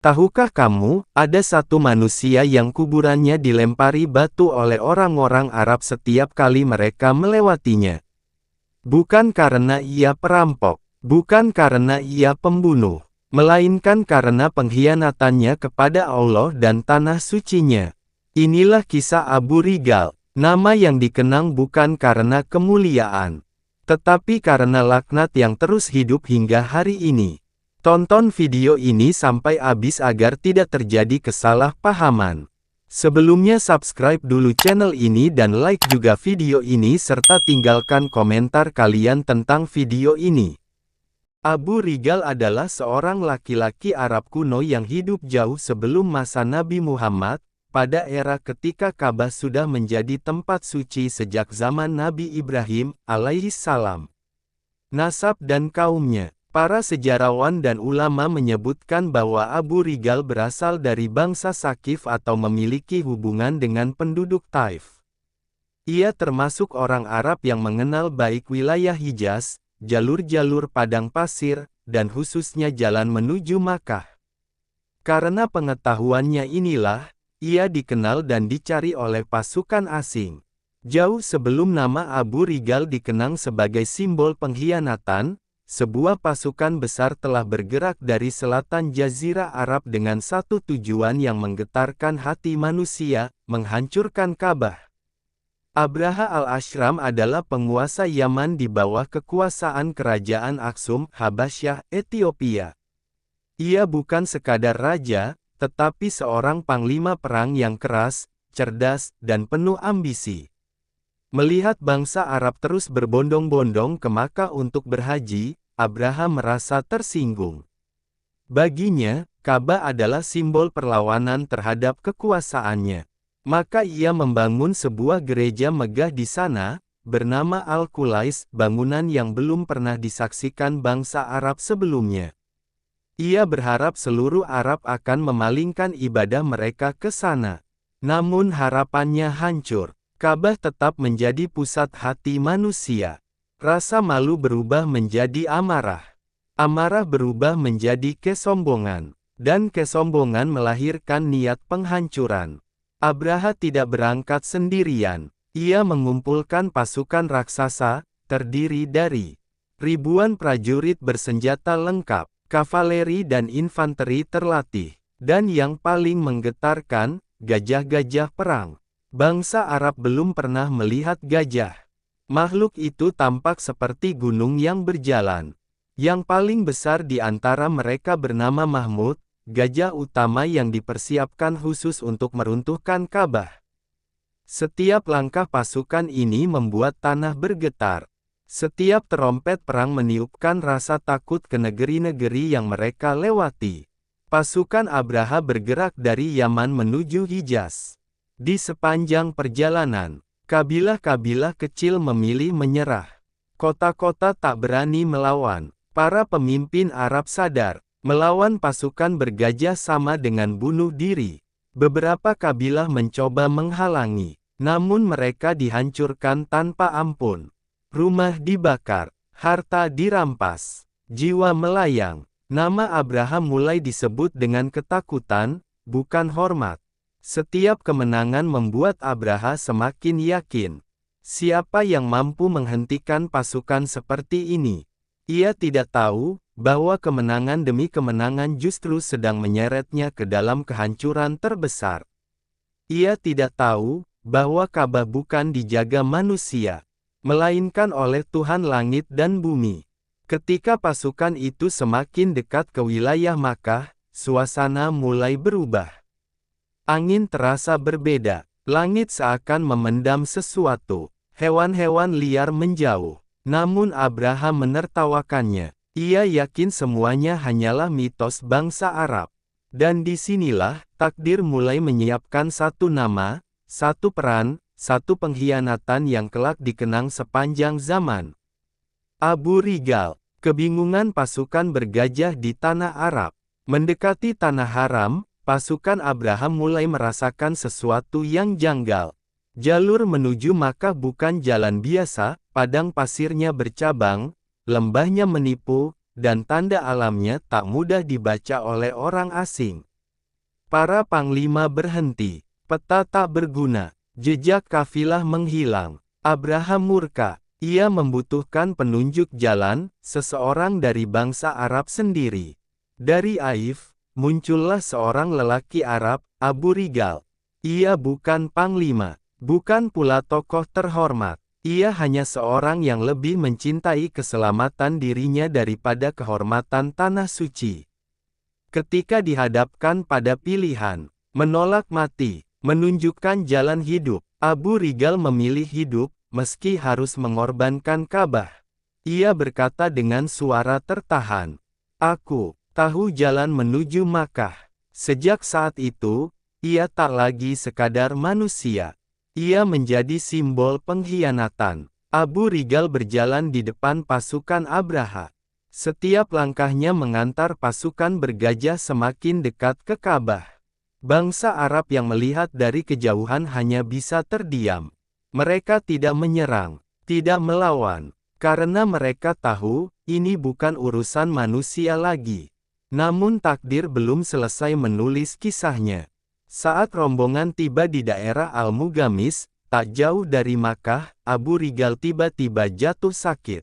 Tahukah kamu, ada satu manusia yang kuburannya dilempari batu oleh orang-orang Arab setiap kali mereka melewatinya. Bukan karena ia perampok, bukan karena ia pembunuh, melainkan karena pengkhianatannya kepada Allah dan tanah sucinya. Inilah kisah Abu Rigal, nama yang dikenang bukan karena kemuliaan, tetapi karena laknat yang terus hidup hingga hari ini. Tonton video ini sampai habis agar tidak terjadi kesalahpahaman. Sebelumnya subscribe dulu channel ini dan like juga video ini serta tinggalkan komentar kalian tentang video ini. Abu Rigal adalah seorang laki-laki Arab kuno yang hidup jauh sebelum masa Nabi Muhammad, pada era ketika Ka'bah sudah menjadi tempat suci sejak zaman Nabi Ibrahim alaihissalam. Nasab dan kaumnya. Para sejarawan dan ulama menyebutkan bahwa Abu Rigal berasal dari bangsa Sakif atau memiliki hubungan dengan penduduk Taif. Ia termasuk orang Arab yang mengenal baik wilayah Hijaz, jalur-jalur padang pasir, dan khususnya jalan menuju Makkah. Karena pengetahuannya inilah, ia dikenal dan dicari oleh pasukan asing. Jauh sebelum nama Abu Rigal dikenang sebagai simbol pengkhianatan, sebuah pasukan besar telah bergerak dari selatan Jazirah Arab dengan satu tujuan yang menggetarkan hati manusia, menghancurkan Ka'bah. Abraha al-Ashram adalah penguasa Yaman di bawah kekuasaan kerajaan Aksum, Habasyah, Ethiopia. Ia bukan sekadar raja, tetapi seorang panglima perang yang keras, cerdas, dan penuh ambisi. Melihat bangsa Arab terus berbondong-bondong ke Makkah untuk berhaji, Abraham merasa tersinggung. Baginya, Ka'bah adalah simbol perlawanan terhadap kekuasaannya. Maka ia membangun sebuah gereja megah di sana, bernama Al-Qulais, bangunan yang belum pernah disaksikan bangsa Arab sebelumnya. Ia berharap seluruh Arab akan memalingkan ibadah mereka ke sana. Namun harapannya hancur. Ka'bah tetap menjadi pusat hati manusia. Rasa malu berubah menjadi amarah. Amarah berubah menjadi kesombongan. Dan kesombongan melahirkan niat penghancuran. Abraha tidak berangkat sendirian. Ia mengumpulkan pasukan raksasa, terdiri dari ribuan prajurit bersenjata lengkap, kavaleri dan infanteri terlatih, dan yang paling menggetarkan, gajah-gajah perang. Bangsa Arab belum pernah melihat gajah. Makhluk itu tampak seperti gunung yang berjalan. Yang paling besar di antara mereka bernama Mahmud, gajah utama yang dipersiapkan khusus untuk meruntuhkan Ka'bah. Setiap langkah pasukan ini membuat tanah bergetar. Setiap terompet perang meniupkan rasa takut ke negeri-negeri yang mereka lewati. Pasukan Abraha bergerak dari Yaman menuju Hijaz. Di sepanjang perjalanan, kabilah-kabilah kecil memilih menyerah. Kota-kota tak berani melawan. Para pemimpin Arab sadar, melawan pasukan bergajah sama dengan bunuh diri. Beberapa kabilah mencoba menghalangi, namun mereka dihancurkan tanpa ampun. Rumah dibakar, harta dirampas, jiwa melayang. Nama Abraham mulai disebut dengan ketakutan, bukan hormat. Setiap kemenangan membuat Abraha semakin yakin. Siapa yang mampu menghentikan pasukan seperti ini? Ia tidak tahu bahwa kemenangan demi kemenangan justru sedang menyeretnya ke dalam kehancuran terbesar. Ia tidak tahu bahwa Ka'bah bukan dijaga manusia, melainkan oleh Tuhan langit dan bumi. Ketika pasukan itu semakin dekat ke wilayah Makkah, suasana mulai berubah. Angin terasa berbeda, langit seakan memendam sesuatu, hewan-hewan liar menjauh. Namun Abraham menertawakannya. Ia yakin semuanya hanyalah mitos bangsa Arab. Dan disinilah, takdir mulai menyiapkan satu nama, satu peran, satu pengkhianatan yang kelak dikenang sepanjang zaman. Abu Rigal, kebingungan pasukan bergajah di tanah Arab. Mendekati tanah haram, pasukan Abraham mulai merasakan sesuatu yang janggal. Jalur menuju Makkah bukan jalan biasa, padang pasirnya bercabang, lembahnya menipu, dan tanda alamnya tak mudah dibaca oleh orang asing. Para panglima berhenti. Peta tak berguna. Jejak kafilah menghilang. Abraha murka. Ia membutuhkan penunjuk jalan, seseorang dari bangsa Arab sendiri. Dari Aif, muncullah seorang lelaki Arab, Abu Rigal. Ia bukan panglima, bukan pula tokoh terhormat. Ia hanya seorang yang lebih mencintai keselamatan dirinya daripada kehormatan tanah suci. Ketika dihadapkan pada pilihan, menolak mati, menunjukkan jalan hidup, Abu Rigal memilih hidup, meski harus mengorbankan Ka'bah. Ia berkata dengan suara tertahan, "Aku tahu jalan menuju Makkah." Sejak saat itu, ia tak lagi sekadar manusia. Ia menjadi simbol pengkhianatan. Abu Rigal berjalan di depan pasukan Abraha. Setiap langkahnya mengantar pasukan bergajah semakin dekat ke Ka'bah. Bangsa Arab yang melihat dari kejauhan hanya bisa terdiam. Mereka tidak menyerang, tidak melawan, karena mereka tahu, ini bukan urusan manusia lagi. Namun takdir belum selesai menulis kisahnya. Saat rombongan tiba di daerah Al-Mugamis, tak jauh dari Makkah, Abu Rigal tiba-tiba jatuh sakit.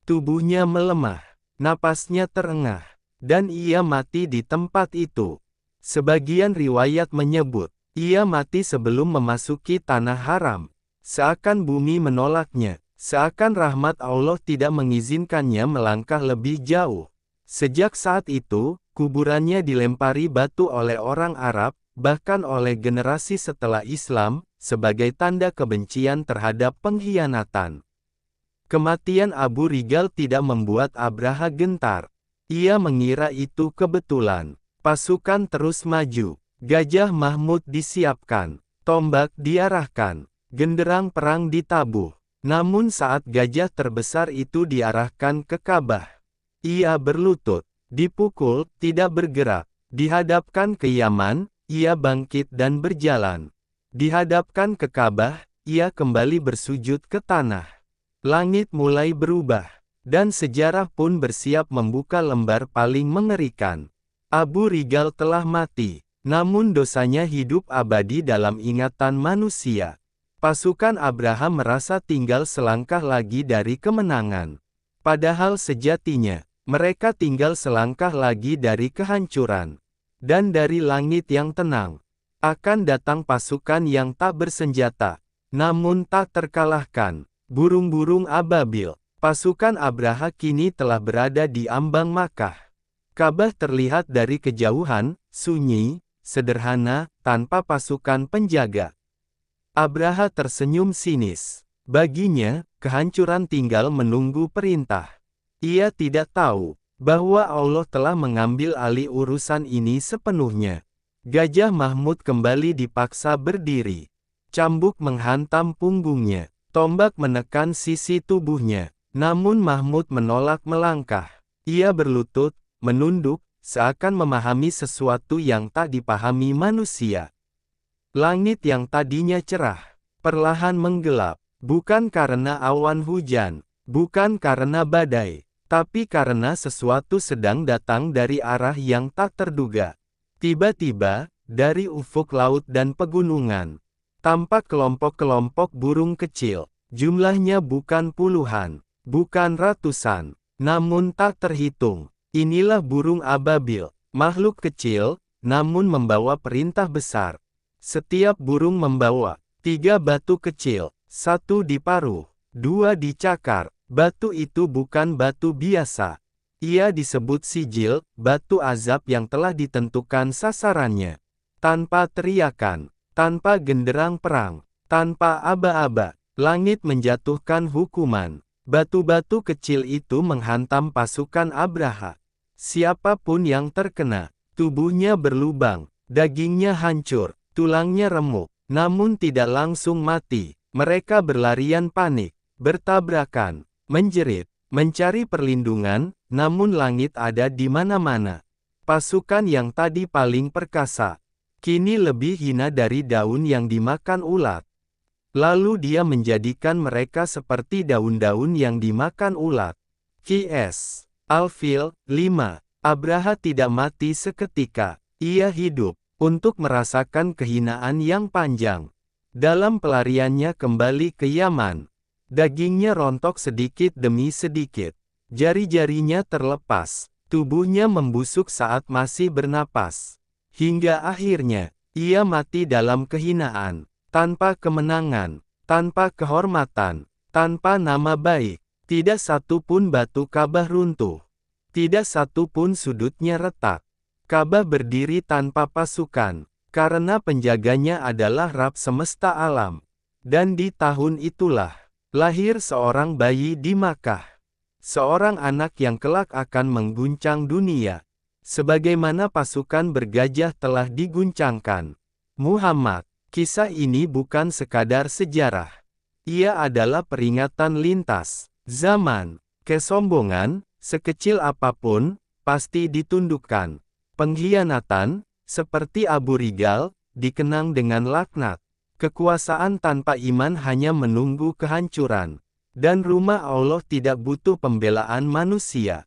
Tubuhnya melemah, napasnya terengah, dan ia mati di tempat itu. Sebagian riwayat menyebut, ia mati sebelum memasuki tanah haram. Seakan bumi menolaknya, seakan rahmat Allah tidak mengizinkannya melangkah lebih jauh. Sejak saat itu, kuburannya dilempari batu oleh orang Arab, bahkan oleh generasi setelah Islam, sebagai tanda kebencian terhadap pengkhianatan. Kematian Abu Rigal tidak membuat Abraha gentar. Ia mengira itu kebetulan. Pasukan terus maju. Gajah Mahmud disiapkan. Tombak diarahkan. Genderang perang ditabuh. Namun saat gajah terbesar itu diarahkan ke Ka'bah, ia berlutut. Dipukul, tidak bergerak. Dihadapkan ke Yaman, ia bangkit dan berjalan. Dihadapkan ke Ka'bah, ia kembali bersujud ke tanah. Langit mulai berubah, dan sejarah pun bersiap membuka lembar paling mengerikan. Abu Rigal telah mati, namun dosanya hidup abadi dalam ingatan manusia. Pasukan Abraham merasa tinggal selangkah lagi dari kemenangan. Padahal sejatinya, mereka tinggal selangkah lagi dari kehancuran. Dan dari langit yang tenang, akan datang pasukan yang tak bersenjata, namun tak terkalahkan. Burung-burung ababil. Pasukan Abraha kini telah berada di ambang Makkah. Ka'bah terlihat dari kejauhan, sunyi, sederhana, tanpa pasukan penjaga. Abraha tersenyum sinis. Baginya, kehancuran tinggal menunggu perintah. Ia tidak tahu bahwa Allah telah mengambil alih urusan ini sepenuhnya. Gajah Mahmud kembali dipaksa berdiri. Cambuk menghantam punggungnya. Tombak menekan sisi tubuhnya. Namun Mahmud menolak melangkah. Ia berlutut, menunduk, seakan memahami sesuatu yang tak dipahami manusia. Langit yang tadinya cerah, perlahan menggelap. Bukan karena awan hujan, bukan karena badai, tapi karena sesuatu sedang datang dari arah yang tak terduga. Tiba-tiba, dari ufuk laut dan pegunungan, tampak kelompok-kelompok burung kecil. Jumlahnya bukan puluhan, bukan ratusan, namun tak terhitung. Inilah burung ababil, makhluk kecil, namun membawa perintah besar. Setiap burung membawa 3 batu kecil, 1 di paruh, 2 di cakar. Batu itu bukan batu biasa. Ia disebut sijil, batu azab yang telah ditentukan sasarannya. Tanpa teriakan, tanpa genderang perang, tanpa aba-aba, langit menjatuhkan hukuman. Batu-batu kecil itu menghantam pasukan Abraha. Siapapun yang terkena, tubuhnya berlubang, dagingnya hancur, tulangnya remuk, namun tidak langsung mati. Mereka berlarian panik, bertabrakan, menjerit, mencari perlindungan, namun langit ada di mana-mana. Pasukan yang tadi paling perkasa, kini lebih hina dari daun yang dimakan ulat. Lalu dia menjadikan mereka seperti daun-daun yang dimakan ulat. Qs. Al-Fil, 5. Abraha tidak mati seketika. Ia hidup, untuk merasakan kehinaan yang panjang. Dalam pelariannya kembali ke Yaman, dagingnya rontok sedikit demi sedikit. Jari-jarinya terlepas, tubuhnya membusuk saat masih bernapas. Hingga akhirnya, ia mati dalam kehinaan, tanpa kemenangan, tanpa kehormatan, tanpa nama baik. Tidak satu pun batu Ka'bah runtuh. Tidak satu pun sudutnya retak. Ka'bah berdiri tanpa pasukan, karena penjaganya adalah Rabb semesta alam. Dan di tahun itulah, lahir seorang bayi di Makkah. Seorang anak yang kelak akan mengguncang dunia. Sebagaimana pasukan bergajah telah diguncangkan. Muhammad, kisah ini bukan sekadar sejarah. Ia adalah peringatan lintas zaman. Kesombongan, sekecil apapun, pasti ditundukkan. Pengkhianatan, seperti Abu Rigal, dikenang dengan laknat. Kekuasaan tanpa iman hanya menunggu kehancuran. Dan rumah Allah tidak butuh pembelaan manusia.